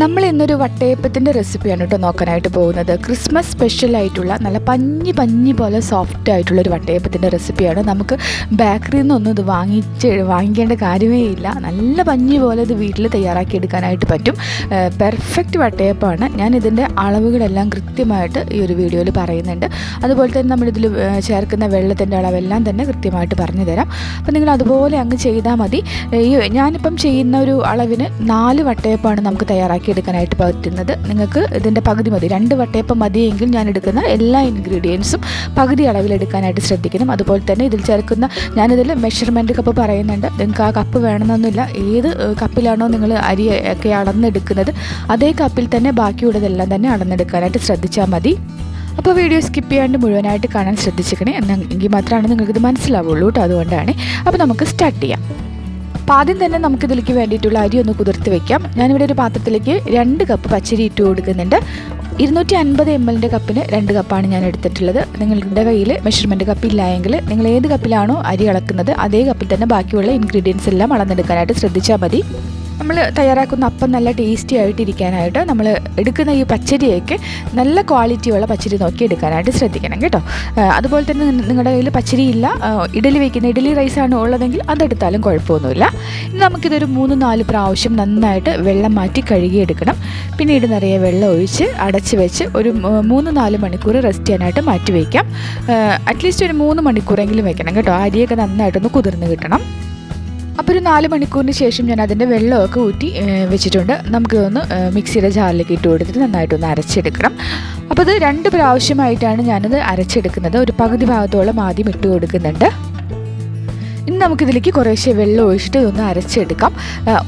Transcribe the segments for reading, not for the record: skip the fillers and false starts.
നമ്മൾ ഇന്നൊരു വട്ടയപ്പത്തിൻ്റെ റെസിപ്പിയാണ് കേട്ടോ നോക്കാനായിട്ട് പോകുന്നത്. ക്രിസ്മസ് സ്പെഷ്യലായിട്ടുള്ള നല്ല പഞ്ഞി പോലെ സോഫ്റ്റ് ആയിട്ടുള്ളൊരു വട്ടയപ്പത്തിൻ്റെ റെസിപ്പിയാണ്. നമുക്ക് ബേക്കറിയിൽ നിന്നൊന്നും ഇത് വാങ്ങിക്കേണ്ട കാര്യമേ ഇല്ല. നല്ല പഞ്ഞി പോലെ ഇത് വീട്ടിൽ തയ്യാറാക്കി എടുക്കാനായിട്ട് പറ്റും. പെർഫെക്റ്റ് വട്ടയപ്പമാണ്. ഞാൻ ഇതിൻ്റെ അളവുകളെല്ലാം കൃത്യമായിട്ട് ഈ ഒരു വീഡിയോയിൽ പറയുന്നുണ്ട്. അതുപോലെ തന്നെ നമ്മളിതിൽ ചേർക്കുന്ന വെള്ളത്തിൻ്റെ അളവെല്ലാം തന്നെ കൃത്യമായിട്ട് പറഞ്ഞു തരാം. അപ്പോൾ നിങ്ങൾ അതുപോലെ അങ്ങ് ചെയ്താൽ മതി. ഞാനിപ്പം ചെയ്യുന്ന ഒരു അളവിന് 4 വട്ടയപ്പമാണ് നമുക്ക് തയ്യാറാക്കി എടുക്കാനായിട്ട് പറ്റുന്നത്. നിങ്ങൾക്ക് ഇതിൻ്റെ പകുതി മതി. 2 വട്ടയപ്പം മതിയെങ്കിൽ ഞാൻ എടുക്കുന്ന എല്ലാ ഇൻഗ്രീഡിയൻസും പകുതി അളവിലെടുക്കാനായിട്ട് ശ്രദ്ധിക്കണം. അതുപോലെ തന്നെ ഇതിൽ ചേർക്കുന്ന ഞാനിതിൽ മെഷർമെൻറ്റ് കപ്പ് പറയുന്നുണ്ട്. നിങ്ങൾക്ക് ആ കപ്പ് വേണമെന്നൊന്നുമില്ല. ഏത് കപ്പിലാണോ നിങ്ങൾ അരി ഒക്കെ അളന്നെടുക്കുന്നത് അതേ കപ്പിൽ തന്നെ ബാക്കിയുള്ളതെല്ലാം തന്നെ അളന്നെടുക്കാനായിട്ട് ശ്രദ്ധിച്ചാൽ മതി. അപ്പോൾ വീഡിയോ സ്കിപ്പ് ചെയ്യാണ്ട് മുഴുവനായിട്ട് കാണാൻ ശ്രദ്ധിച്ചിരിക്കണേ. എങ്കിൽ മാത്രമാണ് നിങ്ങൾക്കിത് മനസ്സിലാവുള്ളൂ കേട്ടോ. അതുകൊണ്ടാണ്. അപ്പോൾ നമുക്ക് സ്റ്റാർട്ട് ചെയ്യാം. അപ്പോൾ ആദ്യം തന്നെ നമുക്കിതിലേക്ക് വേണ്ടിയിട്ടുള്ള അരി ഒന്ന് കുതിർത്ത് വയ്ക്കാം. ഞാനിവിടെ ഒരു പാത്രത്തിലേക്ക് 2 കപ്പ് പച്ചരി ഇട്ട് കൊടുക്കുന്നുണ്ട്. 250 ml കപ്പിന് 2 കപ്പാണ് ഞാൻ എടുത്തിട്ടുള്ളത്. നിങ്ങളുടെ കയ്യിൽ മെഷർമെൻറ്റ് കപ്പ് ഇല്ലായെങ്കിൽ നിങ്ങൾ ഏത് കപ്പിലാണോ അരി അളക്കുന്നത് അതേ കപ്പിൽ തന്നെ ബാക്കിയുള്ള ഇൻഗ്രീഡിയൻസ് എല്ലാം അളന്നെടുക്കാനായിട്ട് ശ്രദ്ധിച്ചാൽ മതി. നമ്മൾ തയ്യാറാക്കുന്ന അപ്പം നല്ല ടേസ്റ്റി ആയിട്ടിരിക്കാനായിട്ട് നമ്മൾ എടുക്കുന്ന ഈ പച്ചരിയൊക്കെ നല്ല ക്വാളിറ്റിയുള്ള പച്ചരി നോക്കി എടുക്കാനായിട്ട് ശ്രദ്ധിക്കണം കേട്ടോ. അതുപോലെ തന്നെ നിങ്ങളുടെ കയ്യിൽ പച്ചരി ഇല്ല, ഇഡലി റൈസാണ് ഉള്ളതെങ്കിൽ അതെടുത്താലും കുഴപ്പമൊന്നുമില്ല. ഇനി നമുക്കിതൊരു 3-4 പ്രാവശ്യം നന്നായിട്ട് വെള്ളം മാറ്റി കഴുകിയെടുക്കണം. പിന്നീട് നിറയെ വെള്ളം ഒഴിച്ച് അടച്ച് വെച്ച് ഒരു 3-4 മണിക്കൂർ റെസ്റ്റ് ചെയ്യാനായിട്ട് മാറ്റി വയ്ക്കാം. അറ്റ്ലീസ്റ്റ് ഒരു 3 മണിക്കൂറെങ്കിലും വെക്കണം കേട്ടോ. അരിയൊക്കെ നന്നായിട്ടൊന്ന് കുതിർന്ന് കിട്ടണം. അപ്പോൾ ഒരു 4 മണിക്കൂറിന് ശേഷം ഞാൻ അതിൻ്റെ വെള്ളമൊക്കെ ഊറ്റി വെച്ചിട്ടുണ്ട്. നമുക്കിതൊന്ന് മിക്സിയുടെ ജാറിലേക്ക് ഇട്ട് കൊടുത്തിട്ട് നന്നായിട്ടൊന്ന് അരച്ചെടുക്കണം. അപ്പോൾ ഇത് 2 പ്രാവശ്യമായിട്ടാണ് ഞാനത് അരച്ചെടുക്കുന്നത്. ഒരു പകുതി ഭാഗത്തോളം ആദ്യം ഇട്ട് കൊടുക്കുന്നുണ്ട്. ഇനി നമുക്കിതിലേക്ക് കുറേശ്ശെ വെള്ളം ഒഴിച്ചിട്ട് ഇതൊന്ന് അരച്ചെടുക്കാം.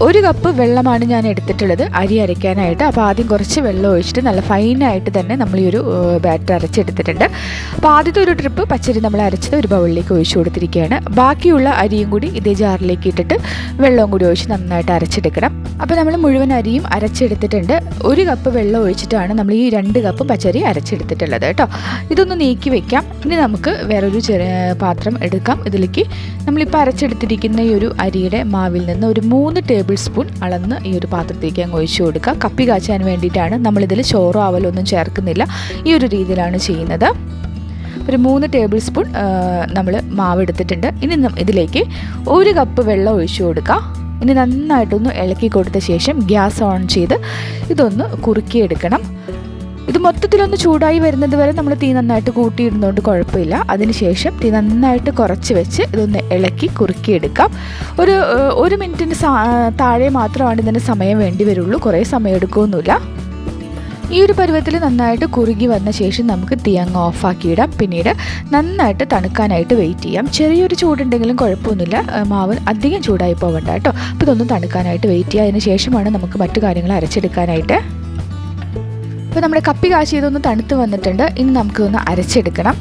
1 കപ്പ് വെള്ളമാണ് ഞാൻ എടുത്തിട്ടുള്ളത് അരി അരയ്ക്കാനായിട്ട്. അപ്പോൾ ആദ്യം കുറച്ച് വെള്ളം ഒഴിച്ചിട്ട് നല്ല ഫൈനായിട്ട് തന്നെ നമ്മൾ ഈ ഒരു ബാറ്റർ അരച്ചെടുത്തിട്ടുണ്ട്. അപ്പോൾ ആദ്യത്തെ ഒരു ട്രിപ്പ് പച്ചരി നമ്മൾ അരച്ചത് ഒരു ബൗളിലേക്ക് ഒഴിച്ചു കൊടുത്തിരിക്കുകയാണ്. ബാക്കിയുള്ള അരിയും കൂടി ഇതേ ജാറിലേക്ക് ഇട്ടിട്ട് വെള്ളവും കൂടി ഒഴിച്ച് നന്നായിട്ട് അരച്ചെടുക്കണം. അപ്പോൾ നമ്മൾ മുഴുവൻ അരിയും അരച്ചെടുത്തിട്ടുണ്ട്. 1 കപ്പ് വെള്ളം ഒഴിച്ചിട്ടാണ് നമ്മൾ ഈ 2 കപ്പ് പച്ചരി അരച്ചെടുത്തിട്ടുള്ളത് കേട്ടോ. ഇതൊന്ന് നീക്കി വെക്കാം. ഇനി നമുക്ക് വേറൊരു ചെറിയ പാത്രം എടുക്കാം. ഇതിലേക്ക് നമ്മളിപ്പോൾ അരച്ചെടുത്തിരിക്കുന്ന ഈ ഒരു അരിയുടെ മാവിൽ നിന്ന് ഒരു 3 ടേബിൾ സ്പൂൺ അളന്ന് ഈ ഒരു പാത്രത്തേക്ക് അങ്ങ് ഒഴിച്ചു കൊടുക്കുക. കപ്പി കാച്ചാൻ വേണ്ടിയിട്ടാണ്. നമ്മളിതിൽ ചോറോ അവലൊന്നും ചേർക്കുന്നില്ല. ഈ ഒരു രീതിയിലാണ് ചെയ്യുന്നത്. ഒരു 3 ടേബിൾ സ്പൂൺ നമ്മൾ മാവ് എടുത്തിട്ടുണ്ട്. ഇനി ഇതിലേക്ക് 1 കപ്പ് വെള്ളം ഒഴിച്ചു കൊടുക്കുക. ഇനി നന്നായിട്ടൊന്ന് ഇളക്കി കൊടുത്ത ശേഷം ഗ്യാസ് ഓൺ ചെയ്ത് ഇതൊന്ന് കുറുക്കിയെടുക്കണം. ഇത് മൊത്തത്തിലൊന്ന് ചൂടായി വരുന്നത് വരെ നമ്മൾ തീ നന്നായിട്ട് കൂട്ടിയിടുന്നതുകൊണ്ട് കുഴപ്പമില്ല. അതിനുശേഷം തീ നന്നായിട്ട് കുറച്ച് വെച്ച് ഇതൊന്ന് ഇളക്കി കുറുക്കിയെടുക്കാം. ഒരു 1 മിനിറ്റിന് താഴെ മാത്രമാണ് ഇതിന് സമയം വേണ്ടി വരുള്ളൂ. കുറേ സമയം എടുക്കുകയൊന്നുമില്ല. ഈ ഒരു പരുവത്തിൽ നന്നായിട്ട് കുറുകി വന്ന ശേഷം നമുക്ക് തീ അങ്ങ് ഓഫാക്കിയിടാം. പിന്നീട് നന്നായിട്ട് തണുക്കാനായിട്ട് വെയിറ്റ് ചെയ്യാം. ചെറിയൊരു ചൂടുണ്ടെങ്കിലും കുഴപ്പമൊന്നുമില്ല. മാവ് അധികം ചൂടായി പോകണ്ട കേട്ടോ. അപ്പോൾ ഇതൊന്ന് തണുക്കാനായിട്ട് വെയിറ്റ് ചെയ്യുക. അതിന് ശേഷമാണ് നമുക്ക് മറ്റു കാര്യങ്ങൾ അരച്ചെടുക്കാനായിട്ട്. അപ്പോൾ നമ്മുടെ കപ്പി കാച്ചിയതൊന്ന് തണുത്ത് വന്നിട്ടുണ്ട്. ഇനി നമുക്കിതൊന്ന് അരച്ചെടുക്കണം.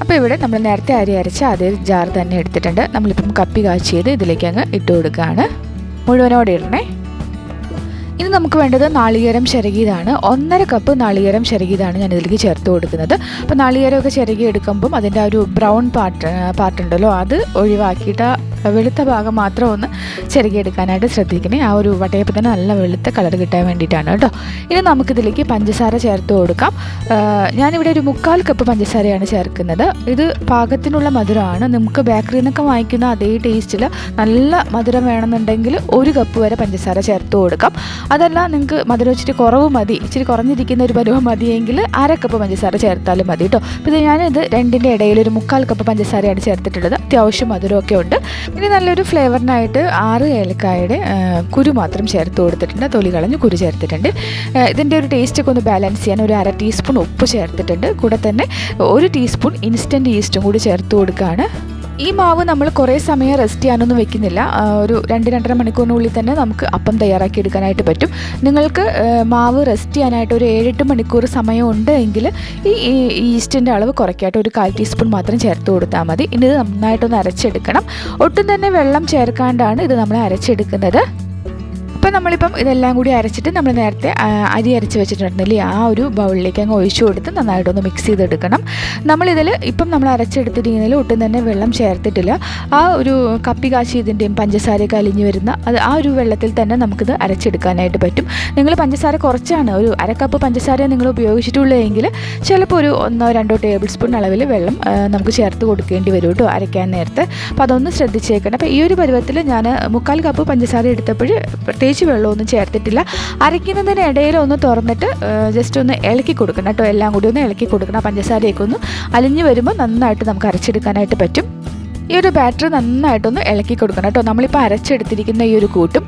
അപ്പോൾ ഇവിടെ നമ്മൾ നേരത്തെ അരി അരച്ച അതേ ജാർ തന്നെ എടുത്തിട്ടുണ്ട്. നമ്മളിപ്പം കപ്പി കാച്ചിയത് ഇതിലേക്ക് അങ്ങ് ഇട്ട് കൊടുക്കുകയാണ്. മുഴുവനോടെ ഇടണേ. ഇനി നമുക്ക് വേണ്ടത് നാളികേരം ചിരകിയതാണ്. 1.5 കപ്പ് നാളികേരം ചിരകിയതാണ് ഞാൻ ഇതിലേക്ക് ചേർത്ത് കൊടുക്കുന്നത്. അപ്പോൾ നാളികേരമൊക്കെ ചിരകി എടുക്കുമ്പം അതിൻ്റെ ആ ഒരു ബ്രൗൺ പാർട്ടുണ്ടല്ലോ അത് ഒഴിവാക്കിയിട്ട് വെളുത്ത ഭാഗം മാത്രം ഒന്ന് ചിരകിയെടുക്കാനായിട്ട് ശ്രദ്ധിക്കണേ. ആ ഒരു വട്ടയപ്പത്തിന് നല്ല വെളുത്ത കളർ കിട്ടാൻ വേണ്ടിയിട്ടാണ് കേട്ടോ. ഇനി നമുക്കിതിലേക്ക് പഞ്ചസാര ചേർത്ത് കൊടുക്കാം. ഞാനിവിടെ ഒരു 3/4 കപ്പ് പഞ്ചസാരയാണ് ചേർക്കുന്നത്. ഇത് പാകത്തിനുള്ള മധുരമാണ്. നമുക്ക് ബേക്കറിയിൽ നിന്നൊക്കെ വാങ്ങിക്കുന്ന അതേ ടേസ്റ്റിൽ നല്ല മധുരം വേണമെന്നുണ്ടെങ്കിൽ 1 കപ്പ് വരെ പഞ്ചസാര ചേർത്ത് കൊടുക്കാം. അതല്ല നിങ്ങൾക്ക് മധുരം ഇച്ചിരി കുറവ് മതി, ഇച്ചിരി കുറഞ്ഞിരിക്കുന്ന ഒരു പരുവം മതിയെങ്കിൽ 1/2 കപ്പ് പഞ്ചസാര ചേർത്താലും മതി കേട്ടോ. അപ്പോൾ ഇത് ഞാനിത് 2ൻ്റെ ഇടയിൽ ഒരു 3/4 കപ്പ് പഞ്ചസാരയാണ് ചേർത്തിട്ടുള്ളത്. അത്യാവശ്യം മധുരമൊക്കെ ഉണ്ട്. ഇനി നല്ലൊരു ഫ്ലേവറിനായിട്ട് 6 ഏലക്കായയുടെ കുരു മാത്രം ചേർത്ത് കൊടുത്തിട്ടുണ്ട്. തൊലി കളഞ്ഞ് കുരു ചേർത്തിട്ടുണ്ട്. ഇതിൻ്റെ ഒരു ടേസ്റ്റൊക്കെ ഒന്ന് ബാലൻസ് ചെയ്യാൻ ഒരു 1/2 ടീസ്പൂൺ ഉപ്പ് ചേർത്തിട്ടുണ്ട്. കൂടെ തന്നെ 1 ടീസ്പൂൺ ഇൻസ്റ്റൻറ്റ് ഈസ്റ്റും കൂടി ചേർത്ത് കൊടുക്കുകയാണ്. ഈ മാവ് നമ്മൾ കുറേ സമയം റെസ്റ്റ് ചെയ്യാനൊന്നും വെക്കുന്നില്ല. ഒരു 2-2.5 മണിക്കൂറിനുള്ളിൽ തന്നെ നമുക്ക് അപ്പം തയ്യാറാക്കി എടുക്കാനായിട്ട് പറ്റും. നിങ്ങൾക്ക് മാവ് റെസ്റ്റ് ചെയ്യാനായിട്ട് ഒരു 7-8 മണിക്കൂർ സമയം ഉണ്ട് എങ്കിൽ ഈ ഈസ്റ്റിൻ്റെ അളവ് കുറയ്ക്കായിട്ട് ഒരു 1/4 ടീസ്പൂൺ മാത്രം ചേർത്ത് കൊടുത്താൽ മതി. ഇനി ഇത് നന്നായിട്ടൊന്ന് അരച്ചെടുക്കണം. ഒട്ടും തന്നെ വെള്ളം ചേർക്കാണ്ടാണ് ഇത് നമ്മൾ അരച്ചെടുക്കുന്നത്. അപ്പോൾ നമ്മളിപ്പം ഇതെല്ലാം കൂടി അരച്ചിട്ട് നമ്മൾ നേരത്തെ അരി അരച്ച് വെച്ചിട്ടുണ്ടെങ്കിൽ ആ ഒരു ബൗളിലേക്ക് അങ്ങ് ഒഴിച്ചു കൊടുത്ത് നന്നായിട്ടൊന്ന് മിക്സ് ചെയ്തെടുക്കണം. നമ്മളിതിൽ ഇപ്പം നമ്മൾ അരച്ചെടുത്തിരിക്കുന്നതിൽ ഒട്ടും തന്നെ വെള്ളം ചേർത്തിട്ടില്ല. ആ ഒരു കപ്പി കാച്ചിയതിൻ്റെയും പഞ്ചസാരയൊക്കെ അലിഞ്ഞ് വരുന്ന ആ ഒരു വെള്ളത്തിൽ തന്നെ നമുക്കിത് അരച്ചെടുക്കാനായിട്ട് പറ്റും. നിങ്ങൾ പഞ്ചസാര കുറച്ചാണ്, ഒരു അരക്കപ്പ് പഞ്ചസാര നിങ്ങൾ ഉപയോഗിച്ചിട്ടുള്ളതെങ്കിൽ ചിലപ്പോൾ ഒരു 1-2 ടേബിൾ സ്പൂൺ അളവിൽ വെള്ളം നമുക്ക് ചേർത്ത് കൊടുക്കേണ്ടി വരും കേട്ടോ അരയ്ക്കാൻ നേരത്തെ. അപ്പോൾ അതൊന്ന് ശ്രദ്ധിച്ചേക്കണം. അപ്പോൾ ഈ ഒരു പരുവത്തിൽ ഞാൻ 3/4 കപ്പ് പഞ്ചസാര എടുത്തപ്പോൾ പ്രത്യേകിച്ച് വെള്ളമൊന്നും ചേർത്തിട്ടില്ല. അരയ്ക്കുന്നതിനിടയിൽ ഒന്ന് തുറന്നിട്ട് ജസ്റ്റ് ഒന്ന് ഇളക്കി കൊടുക്കണം കേട്ടോ. എല്ലാം കൂടി ഒന്ന് ഇളക്കി കൊടുക്കണം. പഞ്ചസാരയൊക്കെ ഒന്ന് അലിഞ്ഞ് വരുമ്പോൾ നന്നായിട്ട് നമുക്ക് അരച്ചെടുക്കാനായിട്ട് പറ്റും. ഈ ഒരു ബാറ്റർ നന്നായിട്ടൊന്ന് ഇളക്കി കൊടുക്കണം കേട്ടോ. നമ്മളിപ്പോൾ അരച്ചെടുത്തിരിക്കുന്ന ഈ ഒരു കൂട്ടും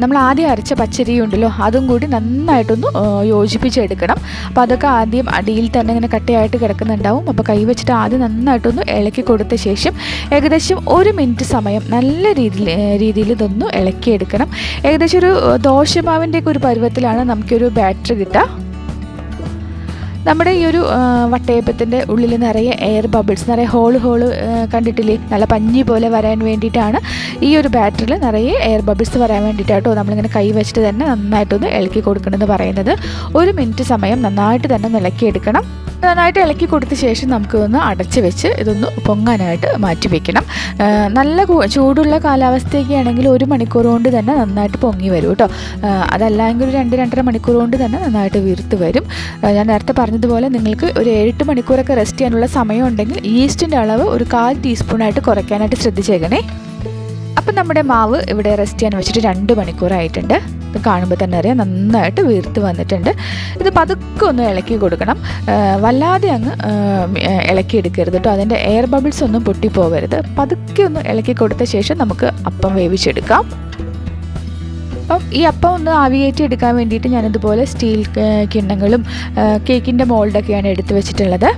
നമ്മൾ ആദ്യം അരച്ച പച്ചരി ഉണ്ടല്ലോ അതും കൂടി നന്നായിട്ടൊന്ന് യോജിപ്പിച്ചെടുക്കണം. അപ്പോൾ അതൊക്കെ ആദ്യം അടിയിൽ തന്നെ ഇങ്ങനെ കട്ടയായിട്ട് കിടക്കുന്നുണ്ടാവും. അപ്പോൾ കൈ വെച്ചിട്ട് ആദ്യം നന്നായിട്ടൊന്ന് ഇളക്കി കൊടുത്ത ശേഷം ഏകദേശം 1 മിനിറ്റ് സമയം നല്ല രീതിയിൽ ഇതൊന്ന് ഇളക്കിയെടുക്കണം. ഏകദേശം ഒരു ദോശമാവിൻ്റെയൊക്കെ ഒരു പരുവത്തിലാണ് നമുക്കൊരു ബാറ്റർ കിട്ടുക. നമ്മുടെ ഈ ഒരു വട്ടയപ്പത്തിൻ്റെ ഉള്ളിൽ നിറയെ എയർ ബബിൾസ്, നിറയെ ഹോള് കണ്ടിട്ടില്ലേ, നല്ല പഞ്ഞി പോലെ വരാൻ വേണ്ടിയിട്ടാണ് ഈ ഒരു ബാറ്ററിൽ നിറയെ എയർ ബബിൾസ് വരാൻ വേണ്ടിയിട്ടാട്ടോ നമ്മളിങ്ങനെ കൈ വെച്ചിട്ട് തന്നെ നന്നായിട്ടൊന്ന് ഇളക്കി കൊടുക്കണമെന്ന് പറയുന്നത്. 1 മിനിറ്റ് സമയം നന്നായിട്ട് തന്നെ ഒന്ന് ഇളക്കിയെടുക്കണം. നന്നായിട്ട് ഇളക്കി കൊടുത്ത ശേഷം നമുക്കൊന്ന് അടച്ച് വെച്ച് ഇതൊന്ന് പൊങ്ങാനായിട്ട് മാറ്റി വയ്ക്കണം. നല്ല ചൂടുള്ള കാലാവസ്ഥയൊക്കെ ആണെങ്കിൽ 1 മണിക്കൂർ കൊണ്ട് തന്നെ നന്നായിട്ട് പൊങ്ങി വരും കേട്ടോ. അതല്ലെങ്കിൽ ഒരു 2-2.5 മണിക്കൂർ കൊണ്ട് തന്നെ നന്നായിട്ട് വീർത്ത് വരും. ഞാൻ നേരത്തെ പറഞ്ഞതുപോലെ നിങ്ങൾക്ക് ഒരു 7-8 മണിക്കൂറൊക്കെ റെസ്റ്റ് ചെയ്യാനുള്ള സമയം ഉണ്ടെങ്കിൽ ഈസ്റ്റിൻ്റെ അളവ് ഒരു 1/4 ടീസ്പൂണായിട്ട് കുറയ്ക്കാനായിട്ട് ശ്രദ്ധിച്ചേക്കണേ. അപ്പം നമ്മുടെ മാവ് ഇവിടെ റെസ്റ്റ് ചെയ്യാൻ വെച്ചിട്ട് 2 മണിക്കൂറായിട്ടുണ്ട്. ഇത് കാണുമ്പോൾ തന്നെ അറിയാം നന്നായിട്ട് വീർത്ത് വന്നിട്ടുണ്ട്. ഇത് പതുക്കെ ഒന്ന് ഇളക്കി കൊടുക്കണം. വല്ലാതെ അങ്ങ് ഇളക്കിയെടുക്കരുത് കേട്ടോ. അതിൻ്റെ എയർ ബബിൾസ് ഒന്നും പൊട്ടിപ്പോവരുത്. പതുക്കെ ഒന്ന് ഇളക്കി കൊടുത്ത ശേഷം നമുക്ക് അപ്പം വേവിച്ചെടുക്കാം. അപ്പം ഈ അപ്പം ഒന്ന് ആവിയേറ്റി എടുക്കാൻ വേണ്ടിയിട്ട് ഞാനിതുപോലെ സ്റ്റീൽ കിണ്ണങ്ങളും കേക്കിൻ്റെ മോൾഡൊക്കെയാണ് എടുത്ത് വെച്ചിട്ടുള്ളത്.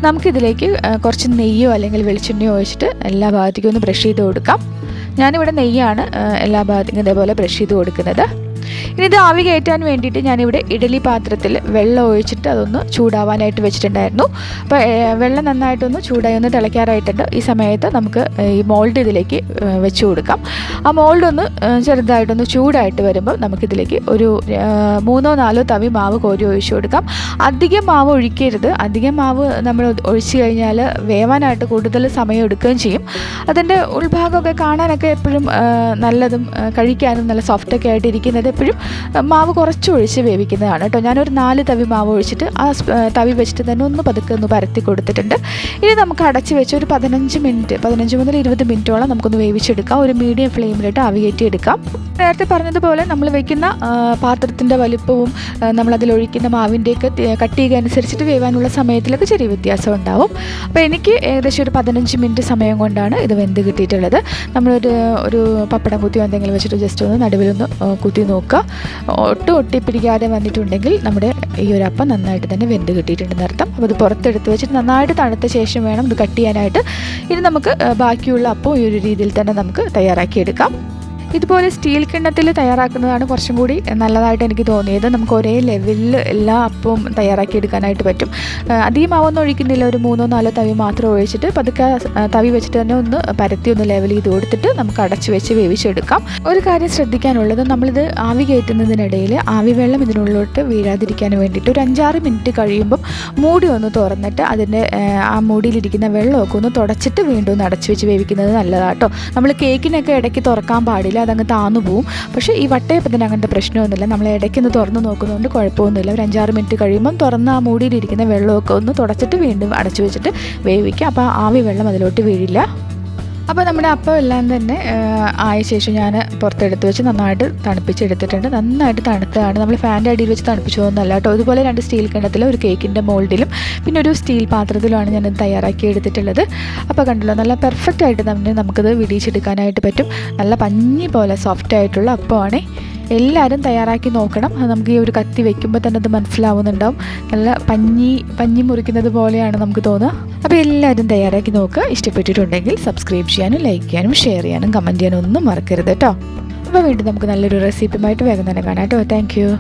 നമുക്കിതിലേക്ക് കുറച്ച് നെയ്യോ അല്ലെങ്കിൽ വെളിച്ചെണ്ണയോ ഒഴിച്ചിട്ട് എല്ലാ ഭാഗത്തേക്കും ഒന്ന് ബ്രഷ് ചെയ്ത് കൊടുക്കാം. ഞാനിവിടെ നെയ്യാണ് എല്ലാ ഭാഗത്തേക്കും ഇതേപോലെ ബ്രഷ് ചെയ്ത് കൊടുക്കുന്നത്. ഇനി ഇത് ആവി കയറ്റാൻ വേണ്ടിയിട്ട് ഞാനിവിടെ ഇഡലി പാത്രത്തിൽ വെള്ളം ഒഴിച്ചിട്ട് അതൊന്ന് ചൂടാവാനായിട്ട് വെച്ചിട്ടുണ്ടായിരുന്നു. അപ്പോൾ വെള്ളം നന്നായിട്ടൊന്ന് ചൂടായി ഒന്ന് തിളയ്ക്കാറായിട്ടുണ്ട്. ഈ സമയത്ത് നമുക്ക് ഈ മോൾഡ് ഇതിലേക്ക് വെച്ച് കൊടുക്കാം. ആ മോൾഡ് ഒന്ന് ചെറുതായിട്ടൊന്ന് ചൂടായിട്ട് വരുമ്പോൾ നമുക്കിതിലേക്ക് ഒരു 3-4 തവി മാവ് കോരി ഒഴിച്ചു കൊടുക്കാം. അധികം മാവ് ഒഴിക്കരുത്. അധികം മാവ് നമ്മൾ ഒഴിച്ചു കഴിഞ്ഞാൽ വേവാനായിട്ട് കൂടുതൽ സമയം എടുക്കുകയും ചെയ്യും. അതിൻ്റെ ഉൾഭാഗമൊക്കെ കാണാനൊക്കെ എപ്പോഴും നല്ലതും കഴിക്കാനും നല്ല സോഫ്റ്റൊക്കെ ആയിട്ട് ഇരിക്കുന്നത് എപ്പോഴും മാവ് കുറച്ച് ഒഴിച്ച് വേവിക്കുന്നതാണ് കേട്ടോ. ഞാനൊരു 4 തവി മാവ് ഒഴിച്ചിട്ട് ആ തവി വെച്ചിട്ട് തന്നെ ഒന്ന് പതുക്കെ ഒന്ന് പരത്തി കൊടുത്തിട്ടുണ്ട്. ഇനി നമുക്ക് അടച്ച് വെച്ച് ഒരു 15 മുതൽ 20 മിനിറ്റോളം നമുക്കൊന്ന് വേവിച്ചെടുക്കാം. ഒരു മീഡിയം ഫ്ലെയിമിലിട്ട് ആവിയേറ്റി എടുക്കാം. നേരത്തെ പറഞ്ഞതുപോലെ നമ്മൾ വയ്ക്കുന്ന പാത്രത്തിൻ്റെ വലിപ്പവും നമ്മളതിലൊഴിക്കുന്ന മാവിൻ്റെയൊക്കെ കട്ടിയൊക്കെ അനുസരിച്ചിട്ട് വേവാനുള്ള സമയത്തിലൊക്കെ ചെറിയ വ്യത്യാസം ഉണ്ടാവും. അപ്പോൾ എനിക്ക് ഏകദേശം ഒരു 15 മിനിറ്റ് സമയം കൊണ്ടാണ് ഇത് വെന്ത് കിട്ടിയിട്ടുള്ളത്. നമ്മളൊരു പപ്പടം കുത്തിയോ എന്തെങ്കിലും വെച്ചിട്ട് ജസ്റ്റ് ഒന്ന് നടുവിലൊന്ന് കുത്തി നോക്കുക. ഒട്ടും ഒട്ടിപ്പിടിക്കാതെ വന്നിട്ടുണ്ടെങ്കിൽ നമ്മുടെ ഈ ഒരു അപ്പം നന്നായിട്ട് തന്നെ വെന്ത് കിട്ടിയിട്ടുണ്ടെന്ന് അർത്ഥം. അപ്പോൾ ഇത് പുറത്തെടുത്ത് വെച്ചിട്ട് നന്നായിട്ട് തണുത്ത ശേഷം വേണം ഇത് കട്ട് ചെയ്യാനായിട്ട്. ഇനി നമുക്ക് ബാക്കിയുള്ള അപ്പം ഈ ഒരു രീതിയിൽ തന്നെ നമുക്ക് തയ്യാറാക്കിയെടുക്കാം. ഇതുപോലെ സ്റ്റീൽ കിണ്ണത്തിൽ തയ്യാറാക്കുന്നതാണ് കുറച്ചും കൂടി നല്ലതായിട്ട് എനിക്ക് തോന്നിയത്. നമുക്ക് ഒരേ ലെവലിൽ എല്ലാ അപ്പവും തയ്യാറാക്കി എടുക്കാനായിട്ട് പറ്റും. അധികം മാവൊന്നും ഒഴിക്കുന്നില്ല. ഒരു 3-4 തവി മാത്രം ഒഴിച്ചിട്ട് പതുക്കെ തവി വെച്ചിട്ട് തന്നെ ഒന്ന് പരത്തി ഒന്ന് ലെവൽ ചെയ്ത് കൊടുത്തിട്ട് നമുക്ക് അടച്ച് വെച്ച് വേവിച്ചെടുക്കാം. ഒരു കാര്യം ശ്രദ്ധിക്കാനുള്ളത്, നമ്മളിത് ആവി കയറ്റുന്നതിനിടയിൽ ആവി വെള്ളം ഇതിനുള്ളിലോട്ട് വീഴാതിരിക്കാൻ വേണ്ടിയിട്ട് ഒരു 5-6 മിനിറ്റ് കഴിയുമ്പം മൂടി ഒന്ന് തുറന്നിട്ട് അതിൻ്റെ ആ മൂടിയിലിരിക്കുന്ന വെള്ളമൊക്കെ ഒന്ന് തുടച്ചിട്ട് വീണ്ടും ഒന്ന് അടച്ച് വെച്ച് വേവിക്കുന്നത് നല്ലതാട്ടോ. നമ്മൾ കേക്കിനൊക്കെ ഇടയ്ക്ക് തുറക്കാൻ പാടില്ല, അതങ്ങ് താന്നു പോവും. പക്ഷേ ഈ വട്ടയപ്പത്തിന് അങ്ങനത്തെ പ്രശ്നമൊന്നുമില്ല. നമ്മൾ ഇടയ്ക്കൊന്ന് തുറന്ന് നോക്കുന്നതുകൊണ്ട് കുഴപ്പമൊന്നുമില്ല. ഒരു 5-6 മിനിറ്റ് കഴിയുമ്പം തുറന്ന് ആ മൂടിയിലിരിക്കുന്ന വെള്ളമൊക്കെ ഒന്ന് തുടച്ചിട്ട് വീണ്ടും അടച്ചു വെച്ചിട്ട് വേവിക്കുക. അപ്പോൾ ആവി വെള്ളം അതിലോട്ട് വീഴില്ല. അപ്പോൾ നമ്മുടെ അപ്പം എല്ലാം തന്നെ ആയ ശേഷം ഞാൻ പുറത്തെടുത്ത് വെച്ച് നന്നായിട്ട് തണുപ്പിച്ചെടുത്തിട്ടുണ്ട്. നന്നായിട്ട് തണുത്തതാണ്. നമ്മൾ ഫാൻ്റെ അടിയിൽ വെച്ച് തണുപ്പിച്ചതൊന്നുമല്ല കേട്ടോ. ഇതുപോലെ 2 സ്റ്റീൽ കിണ്ണത്തിലും ഒരു കേക്കിൻ്റെ മോൾഡിലും പിന്നെ ഒരു സ്റ്റീൽ പാത്രത്തിലുമാണ് ഞാനിത് തയ്യാറാക്കി എടുത്തിട്ടുള്ളത്. അപ്പോൾ കണ്ടല്ലോ, നല്ല പെർഫെക്റ്റ് ആയിട്ട് നമുക്കിത് വിടിയിച്ചെടുക്കാനായിട്ട് പറ്റും. നല്ല പഞ്ഞി പോലെ സോഫ്റ്റ് ആയിട്ടുള്ള അപ്പമാണ്. എല്ലാവരും തയ്യാറാക്കി നോക്കണം. നമുക്ക് ഈ ഒരു കത്തി വെക്കുമ്പോൾ തന്നെ അത് മനസ്സിലാവുന്നുണ്ടാവും. നല്ല പഞ്ഞി മുറിക്കുന്നത് പോലെയാണ് നമുക്ക് തോന്നുക. അപ്പോൾ എല്ലാവരും തയ്യാറാക്കി നോക്കുക. ഇഷ്ടപ്പെട്ടിട്ടുണ്ടെങ്കിൽ സബ്സ്ക്രൈബ് ചെയ്യാനും ലൈക്ക് ചെയ്യാനും ഷെയർ ചെയ്യാനും കമൻറ്റ് ചെയ്യാനും ഒന്നും മറക്കരുത് കേട്ടോ. അപ്പോൾ വീണ്ടും നമുക്ക് നല്ലൊരു റെസിപ്പിയുമായിട്ട് വേഗം തന്നെ കാണാം കേട്ടോ. Thank you.